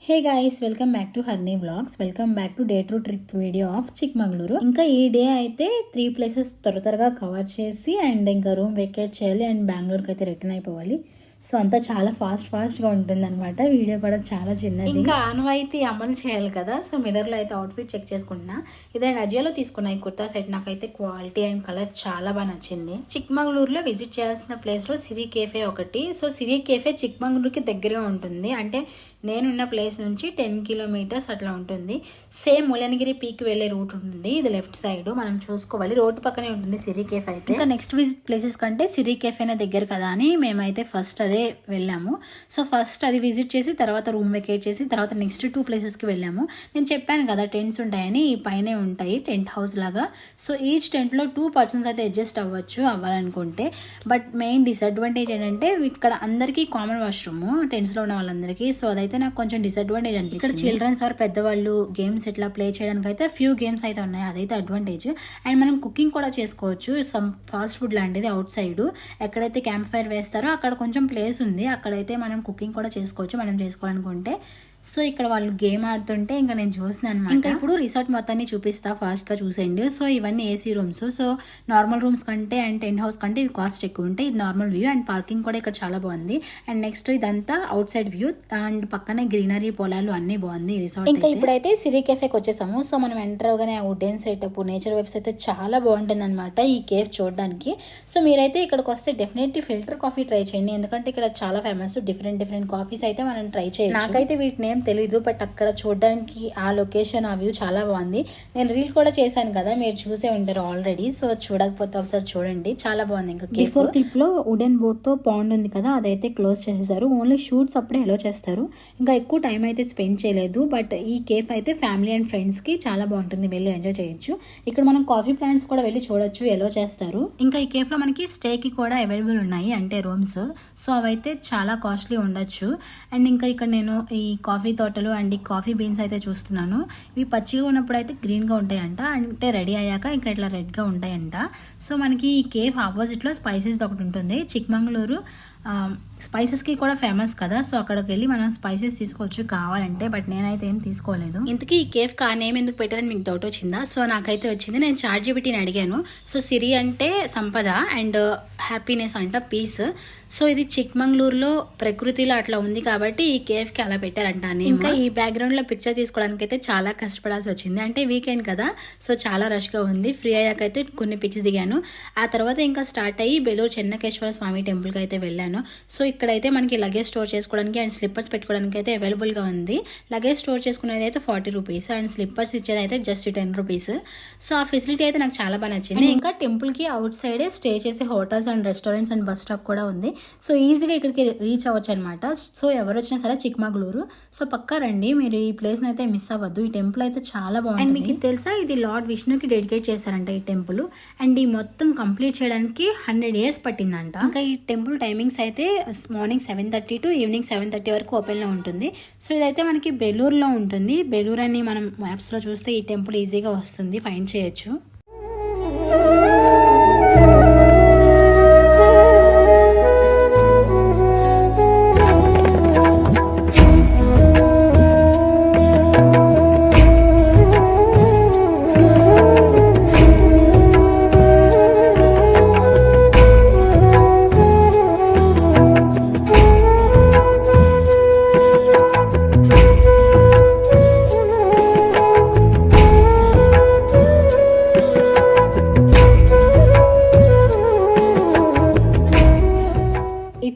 Hey guys, welcome back to హర్నీ vlogs. Welcome back to day to trip video of Chikmagalur. ఇంకా ఈ day అయితే 3 places త్వరగా cover చేసి and ఇంకా రూమ్ వెకేట్ చేయాలి అండ్ బెంగళూరుకి అయితే రిటర్న్ అయిపోవాలి. సో అంతా చాలా ఫాస్ట్గా ఉంటుంది అనమాట. వీడియో కూడా చాలా చిన్నది. ఇంకా ఆనవాయితీ అమలు చేయాలి కదా. సో మిర్రర్లో అయితే అవుట్ఫిట్ చెక్ చేసుకుంటున్నా. ఇదే అజియోలో తీసుకున్నా ఈ కుర్తా సెట్. నాకైతే క్వాలిటీ అండ్ కలర్ చాలా బాగా నచ్చింది. చిక్మంగళూరులో విజిట్ చేయాల్సిన ప్లేస్లో సిరి కేఫే ఒకటి. సో సిరి కేఫే చిక్మంగళూరుకి దగ్గరగా ఉంటుంది. అంటే నేనున్న ప్లేస్ నుంచి 10 కిలోమీటర్స్ అట్లా ఉంటుంది. సేమ్ ముల్లనగిరి పీక్ వెళ్ళే రూట్ ఉంటుంది. ఇది లెఫ్ట్ సైడ్ మనం చూసుకోవాలి. రోడ్డు పక్కనే ఉంటుంది సిరి కేఫ్ అయితే. ఇంకా నెక్స్ట్ విజిట్ ప్లేసెస్ కంటే సిరి కేఫేనే దగ్గర కదా అని మేమైతే ఫస్ట్ అదే వెళ్ళాము. సో ఫస్ట్ అది విజిట్ చేసి తర్వాత రూమ్ వెకేట్ చేసి తర్వాత నెక్స్ట్ 2 ప్లేసెస్కి వెళ్ళాము. నేను చెప్పాను కదా టెంట్స్ ఉంటాయని. ఈ పైనే ఉంటాయి టెంట్ హౌస్ లాగా. సో ఈచ్ టెంట్లో 2 పర్సన్స్ అయితే అడ్జస్ట్ అవ్వాలనుకుంటే. బట్ మెయిన్ డిసడ్వాంటేజ్ ఏంటంటే ఇక్కడ అందరికీ కామన్ వాష్రూమ్ టెంట్స్లో ఉన్న వాళ్ళందరికీ. సో అదైతే నాకు కొంచెం డిసడ్వాంటేజ్ అనిపించింది. ఇక్కడ చిల్డ్రన్స్ ఆర్ పెద్దవాళ్ళు గేమ్స్ ఎట్లా ప్లే చేయడానికి అయితే ఫ్యూ గేమ్స్ అయితే ఉన్నాయి. అదైతే అడ్వాంటేజ్. అండ్ మనం కుకింగ్ కూడా చేసుకోవచ్చు. సమ్ ఫాస్ట్ ఫుడ్ లాంటిది అవుట్ సైడ్ ఎక్కడైతే క్యాంప్ ఫైర్ వేస్తారో అక్కడ కొంచెం ప్లేస్ ఉంది. అక్కడైతే మనం కుకింగ్ కూడా చేసుకోవచ్చు మనం చేసుకోవాలనుకుంటే. సో ఇక్కడ వాళ్ళు గేమ్ ఆడుతుంటే ఇంకా నేను చూస్తున్నాను అనమాట. ఇంకా ఇప్పుడు రిసార్ట్ మొత్తాన్ని చూపిస్తా, ఫాస్ట్గా చూసేయండి. సో ఇవన్నీ AC rooms. So normal rooms కంటే అండ్ టెంట్ హౌస్ కంటే ఇవి కాస్ట్ ఎక్కువ ఉంటాయి. ఇది నార్మల్ వ్యూ అండ్ పార్కింగ్ కూడా ఇక్కడ చాలా బాగుంది. అండ్ నెక్స్ట్ ఇదంతా అవుట్ సైడ్ వ్యూ అండ్ పక్కనే గ్రీనరీ పొలాలు అన్ని బాగుంది రిసార్ట్. ఇంకా ఇప్పుడైతే సిరి కేఫేకి వచ్చేసాము. సో మనం ఎంటర్ అవగానే ఆ వుడెన్ సెటప్ నేచర్ వైబ్స్ అయితే చాలా బాగుంటుంది అనమాట ఈ కేఫ్ చూడడానికి. సో మీరైతే ఇక్కడికి వస్తే డెఫినెట్లీ ఫిల్టర్ కాఫీ ట్రై చేయండి. ఎందుకంటే ఇక్కడ చాలా ఫేమస్ డిఫరెంట్ కాఫీస్ అయితే మనం ట్రై చేయొచ్చు. నాకైతే వీటిని ఏం తెలీదు, బట్ అక్కడ చూడడానికి ఆ లొకేషన్ ఆ వ్యూ చాలా బాగుంది. నేను రీల్ కూడా చేశాను కదా, మీరు చూసే ఉంటారు ఆల్రెడీ. సో చూడకపోతే ఒకసారి చూడండి, చాలా బాగుంది. ఇంకా బిఫోర్ క్లిప్ లో వుడెన్ బోట్ తో పాండ్ ఉంది కదా, అదైతే క్లోజ్ చేసేసారు. ఓన్లీ షూట్స్ అప్పుడే అలో చేస్తారు. ఇంకా ఎక్కువ టైం అయితే స్పెండ్ చేయలేదు. బట్ ఈ కేఫ్ అయితే ఫ్యామిలీ అండ్ ఫ్రెండ్స్ కి చాలా బాగుంటుంది, వెళ్ళి ఎంజాయ్ చేయొచ్చు. ఇక్కడ మనం కాఫీ ప్లాంట్స్ కూడా వెళ్ళి చూడొచ్చు, ఎలో చేస్తారు. ఇంకా ఈ కేఫ్ లో మనకి స్టే కి కూడా అవైలబుల్ ఉన్నాయి, అంటే రూమ్స్. సో అవైతే చాలా కాస్ట్లీ ఉండొచ్చు. అండ్ ఇంకా ఇక్కడ నేను ఈ కాఫీ తోటలు అండ్ ఈ కాఫీ బీన్స్ అయితే చూస్తున్నాను. ఇవి పచ్చిగా ఉన్నప్పుడు అయితే గ్రీన్గా ఉంటాయంట, అంటే రెడీ అయ్యాక ఇంకా ఇట్లా రెడ్గా ఉంటాయంట. సో మనకి ఈ కేఫ్ ఆపోజిట్లో స్పైసెస్ ఒకటి ఉంటుంది. చిక్మంగళూరు స్పైసెస్కి కూడా ఫేమస్ కదా. సో అక్కడికి వెళ్ళి మనం స్పైసెస్ తీసుకోవచ్చు కావాలంటే. బట్ నేనైతే ఏం తీసుకోలేదు. ఇంతకీ ఈ కేఫ్ కా నేమ్ ఎందుకు పెట్టారని మీకు డౌట్ వచ్చిందా? సో నాకైతే వచ్చింది. నేను చాట్‌జీపీటీని అడిగాను. సో సిరి అంటే సంపద అండ్ హ్యాపీనెస్ అంట పీస్. సో ఇది చిక్మంగళూరులో ప్రకృతిలో అట్లా ఉంది కాబట్టి ఈ కేఫ్కి అలా పెట్టారంట. ఇంకా ఈ బ్యాక్గ్రౌండ్లో పిక్చర్ తీసుకోవడానికి అయితే చాలా కష్టపడాల్సి వచ్చింది. అంటే వీకెండ్ కదా, సో చాలా రష్గా ఉంది. ఫ్రీ అయ్యాకైతే కొన్ని పిక్స్ దిగాను. ఆ తర్వాత ఇంకా స్టార్ట్ అయ్యి బెలూరు చెన్నకేశ్వర స్వామి టెంపుల్కి అయితే వెళ్ళాను. సో ఇక్కడైతే మనకి లగేజ్ స్టోర్ చేసుకోవడానికి అండ్ స్లిప్పర్స్ పెట్టుకోవడానికి అయితే అవైలబుల్గా ఉంది. లగేజ్ స్టోర్ చేసుకునేది అయితే 40 రూపీస్ అండ్ స్లిప్పర్స్ ఇచ్చేది అయితే జస్ట్ 10 రూపీస్. సో ఆ ఫెసిలిటీ అయితే నాకు చాలా బాగా నచ్చింది. ఇంకా టెంపుల్కి అవుట్ సైడే స్టే చేసే hotels and restaurants and bus stop కూడా ఉంది. సో ఈజీగా ఇక్కడికి రీచ్ అవ్వచ్చు అనమాట. సో ఎవరు వచ్చినా సరే చిక్మంగళూరు సో పక్కా రండి, మీరు ఈ ప్లేస్ని అయితే మిస్ అవ్వద్దు. ఈ టెంపుల్ అయితే చాలా బాగుంది. అండ్ మీకు తెలుసా, ఇది లార్డ్ విష్ణుకి డెడికేట్ చేశారంట ఈ టెంపుల్. అండ్ ఈ మొత్తం కంప్లీట్ చేయడానికి 100 years పట్టిందంట. ఇంకా ఈ టెంపుల్ టైమింగ్స్ అయితే మార్నింగ్ 7:30 to ఈవినింగ్ 7:30 వరకు ఓపెన్లో ఉంటుంది. సో ఇదైతే మనకి బెలూరులో ఉంటుంది. బెలూరు అని మనం మ్యాప్స్లో చూస్తే ఈ టెంపుల్ ఈజీగా వస్తుంది, ఫైండ్ చేయొచ్చు.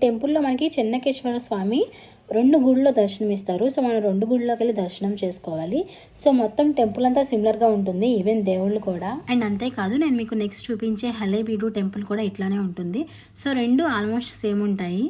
టెంపుల్లో మనకి చెన్నకేశ్వర స్వామి 2 గుళ్ళలో దర్శనం ఇస్తారు. సో మనం 2 గుళ్ళలోకి వెళ్ళి దర్శనం చేసుకోవాలి. సో మొత్తం టెంపుల్ అంతా సిమిలర్గా ఉంటుంది, ఈవెన్ దేవుళ్ళు కూడా. అండ్ అంతేకాదు, నేను మీకు నెక్స్ట్ చూపించే హలేబీడు టెంపుల్ కూడా ఇట్లానే ఉంటుంది. సో 2 ఆల్మోస్ట్ సేమ్ ఉంటాయి.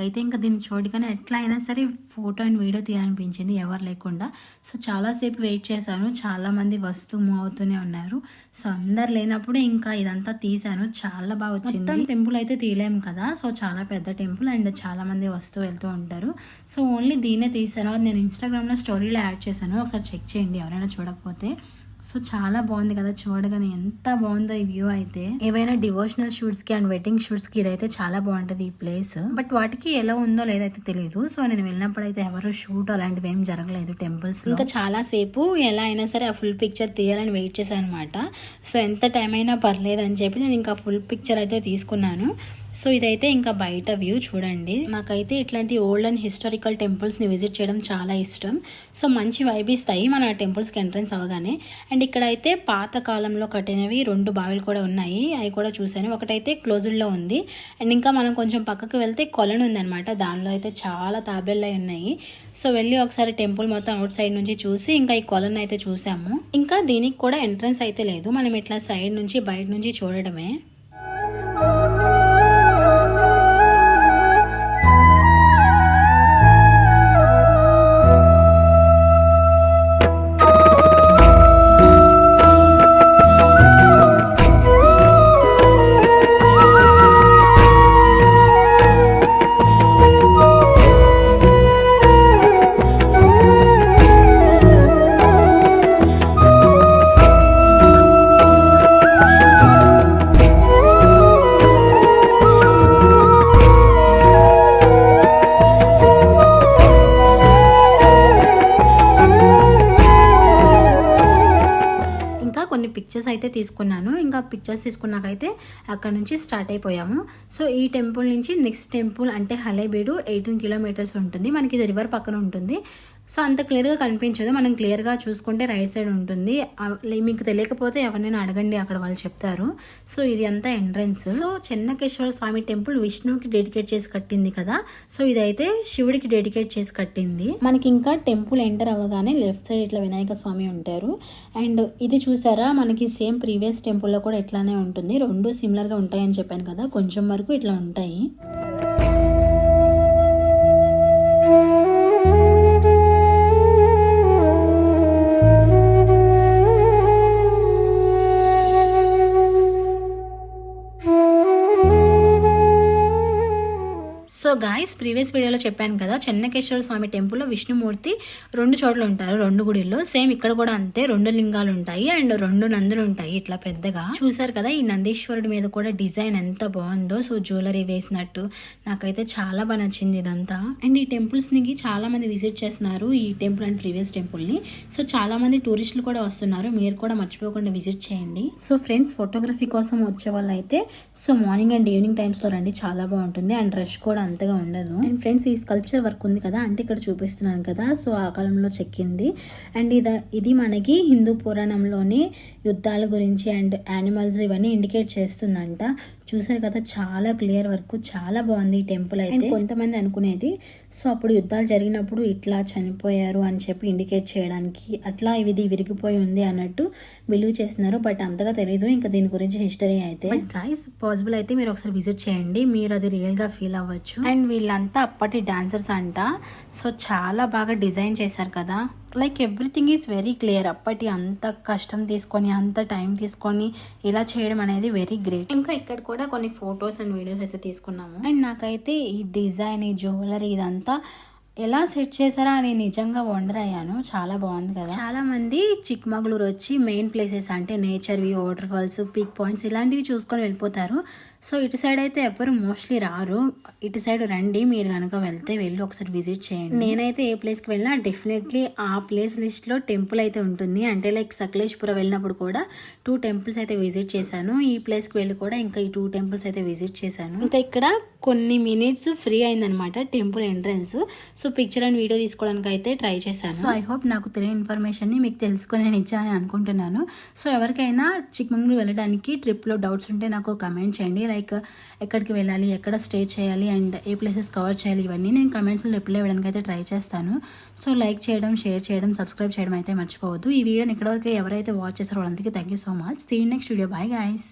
నాకైతే ఇంకా దీన్ని చూడగానే ఎట్లా అయినా సరే ఫోటో అండ్ వీడియో తీయాలనిపించింది ఎవరు లేకుండా. సో చాలాసేపు వెయిట్ చేశాను, చాలామంది వస్తూ మూవ్ అవుతూనే ఉన్నారు. సో అందరు లేనప్పుడు ఇంకా ఇదంతా తీశాను, చాలా బాగా వచ్చింది. టెంపుల్ అయితే తీయలేము కదా, సో చాలా పెద్ద టెంపుల్ అండ్ చాలా మంది వస్తూ వెళ్తూ ఉంటారు. సో ఓన్లీ దీన్నే తీసాను, అది నేను ఇన్స్టాగ్రామ్లో స్టోరీలో యాడ్ చేశాను, ఒకసారి చెక్ చేయండి ఎవరైనా చూడకపోతే. సో చాలా బాగుంది కదా, చూడగానే ఎంత బాగుందో ఈ వ్యూ అయితే. ఏవైనా డివోషనల్ షూట్స్ కి అండ్ వెడ్డింగ్ షూట్స్ కి ఇదైతే చాలా బాగుంటది ఈ ప్లేస్. బట్ వాటికి ఎలా ఉందో లేదైతే తెలియదు. సో నేను వెళ్ళినప్పుడు అయితే ఎవరు షూట్ అలాంటివి ఏం జరగలేదు టెంపుల్స్. ఇంకా చాలా సేపు ఎలా అయినా సరే ఆ ఫుల్ పిక్చర్ తీయాలని వెయిట్ చేశాను అనమాట. సో ఎంత టైం అయినా పర్లేదు అని చెప్పి నేను ఇంకా ఫుల్ పిక్చర్ అయితే తీసుకున్నాను. సో ఇదైతే ఇంకా బయట వ్యూ చూడండి. నాకైతే ఇట్లాంటి ఓల్డ్ అండ్ హిస్టారికల్ టెంపుల్స్ని విజిట్ చేయడం చాలా ఇష్టం. సో మంచి వైబ్ ఇస్తాయి మన టెంపుల్స్కి ఎంట్రన్స్ అవ్వగానే. అండ్ ఇక్కడైతే పాత కాలంలో కట్టినవి 2 బావిలు కూడా ఉన్నాయి, అవి కూడా చూశాను. ఒకటైతే క్లోజ్డ్లో ఉంది అండ్ ఇంకా మనం కొంచెం పక్కకు వెళ్తే కొలను ఉందన్నమాట, దానిలో అయితే చాలా తాబేళ్ళు ఉన్నాయి. సో వెళ్ళి ఒకసారి టెంపుల్ మొత్తం అవుట్ సైడ్ నుంచి చూసి ఇంకా ఈ కొలను అయితే చూసాము. ఇంకా దీనికి కూడా ఎంట్రన్స్ అయితే లేదు, మనం ఇట్లా సైడ్ నుంచి బయట నుంచి చూడడమే. కొన్ని పిక్చర్స్ అయితే తీసుకున్నాను. ఇంకా పిక్చర్స్ తీసుకున్నాకైతే అక్కడ నుంచి స్టార్ట్ అయిపోయాము. సో ఈ టెంపుల్ నుంచి నెక్స్ట్ టెంపుల్ అంటే హలేబీడు 18 కిలోమీటర్స్ ఉంటుంది. మనకి ఇది రివర్ పక్కన ఉంటుంది. సో అంత క్లియర్గా కనిపించదు, మనం క్లియర్గా చూసుకుంటే రైట్ సైడ్ ఉంటుంది. మీకు తెలియకపోతే ఎవరినైనా అడగండి, అక్కడ వాళ్ళు చెప్తారు. సో ఇది అంతా ఎంట్రన్స్. సో చెన్నకేశ్వర స్వామి టెంపుల్ విష్ణువుకి డెడికేట్ చేసి కట్టింది కదా, సో ఇదైతే శివుడికి డెడికేట్ చేసి కట్టింది. మనకి ఇంకా టెంపుల్ ఎంటర్ అవ్వగానే లెఫ్ట్ సైడ్ ఇట్లా వినాయక స్వామి ఉంటారు. అండ్ ఇది చూసారా, మనకి సేమ్ ప్రీవియస్ టెంపుల్లో కూడా ఇట్లానే ఉంటుంది. 2 సిమిలర్గా ఉంటాయని చెప్పాను కదా, కొంచెం వరకు ఇట్లా ఉంటాయి. సో గాయస్, ప్రీవియస్ వీడియోలో చెప్పాను కదా, చెన్నకేశ్వర స్వామి టెంపుల్లో విష్ణుమూర్తి 2 చోట్ల ఉంటారు, 2 గుడిల్లో. సేమ్ ఇక్కడ కూడా అంతే, 2 లింగాలు ఉంటాయి అండ్ 2 నందులు ఉంటాయి ఇట్లా పెద్దగా. చూసారు కదా, ఈ నందీశ్వరుడి మీద కూడా డిజైన్ ఎంత బాగుందో. సో జ్యువెలరీ వేసినట్టు నాకైతే చాలా బాగా నచ్చింది ఇదంతా. అండ్ ఈ టెంపుల్స్ ని చాలా మంది విజిట్ చేస్తున్నారు, ఈ టెంపుల్ అండ్ ప్రీవియస్ టెంపుల్ ని. సో చాలా మంది టూరిస్టులు కూడా వస్తున్నారు, మీరు కూడా మర్చిపోకుండా విజిట్ చేయండి. సో ఫ్రెండ్స్, ఫోటోగ్రఫీ కోసం వచ్చే వాళ్ళు అయితే so morning and evening times లో రండి, చాలా బాగుంటుంది. అండ్ రష్ కూడా అంతగా ఉండదు. అండ్ ఫ్రెండ్స్, ఈ స్కల్ప్చర్ వర్క్ ఉంది కదా, అంటే ఇక్కడ చూపిస్తున్నాను కదా, సో ఆ కాలంలో చెక్కింది. అండ్ ఇది మనకి హిందూ పురాణంలోని యుద్ధాల గురించి అండ్ యానిమల్స్ ఇవన్నీ ఇండికేట్ చేస్తుందంట. చూసారు కదా, చాలా క్లియర్ వర్క్, చాలా బాగుంది ఈ టెంపుల్ అయితే. కొంతమంది అనుకునేది సో అప్పుడు యుద్ధాలు జరిగినప్పుడు ఇట్లా చనిపోయారు అని చెప్పి ఇండికేట్ చేయడానికి అట్లా ఇది విరిగిపోయి ఉంది అన్నట్టు బిలీవ్ చేస్తున్నారు. బట్ అంతగా తెలియదు ఇంకా దీని గురించి హిస్టరీ అయితే. బట్ గైస్, పాసిబుల్ అయితే మీరు ఒకసారి విజిట్ చేయండి, మీరు అది రియల్ గా ఫీల్ అవ్వచ్చు. అండ్ వీళ్ళంతా అప్పటి డాన్సర్స్ అంట. సో చాలా బాగా డిజైన్ చేశారు కదా, like everything is very clear. అప్పటి అంత కష్టం తీసుకొని అంత టైం తీసుకొని ఇలా చేయడం అనేది వెరీ గ్రేట్. ఇంకా ఇక్కడ కూడా కొన్ని ఫొటోస్ అండ్ వీడియోస్ అయితే తీసుకున్నాము. అండ్ నాకైతే ఈ డిజైన్, ఈ జ్యువెలరీ ఇదంతా ఎలా సెట్ చేశారా అని నిజంగా వండర్ అయ్యాను. చాలా బాగుంది కదా. చాలా మంది చిక్మగళూరు వచ్చి మెయిన్ ప్లేసెస్ అంటే నేచర్వి, వాటర్ ఫాల్స్, పిక్ పాయింట్స్ ఇలాంటివి చూసుకొని వెళ్ళిపోతారు. సో ఇటు సైడ్ అయితే ఎవరు మోస్ట్లీ రారు, ఇటు సైడ్ రండి, మీరు కనుక వెళ్తే వెళ్ళి ఒకసారి విజిట్ చేయండి. నేనైతే ఏ ప్లేస్కి వెళ్ళినా డెఫినెట్లీ ఆ ప్లేస్ లిస్ట్లో టెంపుల్ అయితే ఉంటుంది. అంటే లైక్ సకలేశ్పురం వెళ్ళినప్పుడు కూడా 2 టెంపుల్స్ అయితే విజిట్ చేశాను. ఈ ప్లేస్కి వెళ్ళి కూడా ఇంకా ఈ 2 టెంపుల్స్ అయితే విజిట్ చేశాను. ఇంకా ఇక్కడ కొన్ని మినిట్స్ ఫ్రీ అయిందనమాట temple entrance. So picture and video తీసుకోవడానికి అయితే ట్రై చేశాను. సో ఐ హోప్ నాకు తెలియని ఇన్ఫర్మేషన్ని మీకు తెలుసుకొని నేను ఇచ్చానని అనుకుంటున్నాను. సో ఎవరికైనా చిక్మంగళూరు వెళ్ళడానికి ట్రిప్లో డౌట్స్ ఉంటే నాకు కమెంట్ చేయండి. లైక్ ఎక్కడికి వెళ్ళాలి, ఎక్కడ స్టే చేయాలి అండ్ ఏ ప్లేసెస్ కవర్ చేయాలి, ఇవన్నీ నేను కమెంట్స్లో రిప్లై ఇవ్వడానికి అయితే ట్రై చేస్తాను. సో లైక్ చేయడం, షేర్ చేయడం, సబ్స్క్రైబ్ చేయడం అయితే మర్చిపోవద్దు. ఈ వీడియోని ఇక్కడివరకు ఎవరైతే వాచ్ చేస్తారో వాళ్ళందరికీ thank you so much. See you next video. Bye guys.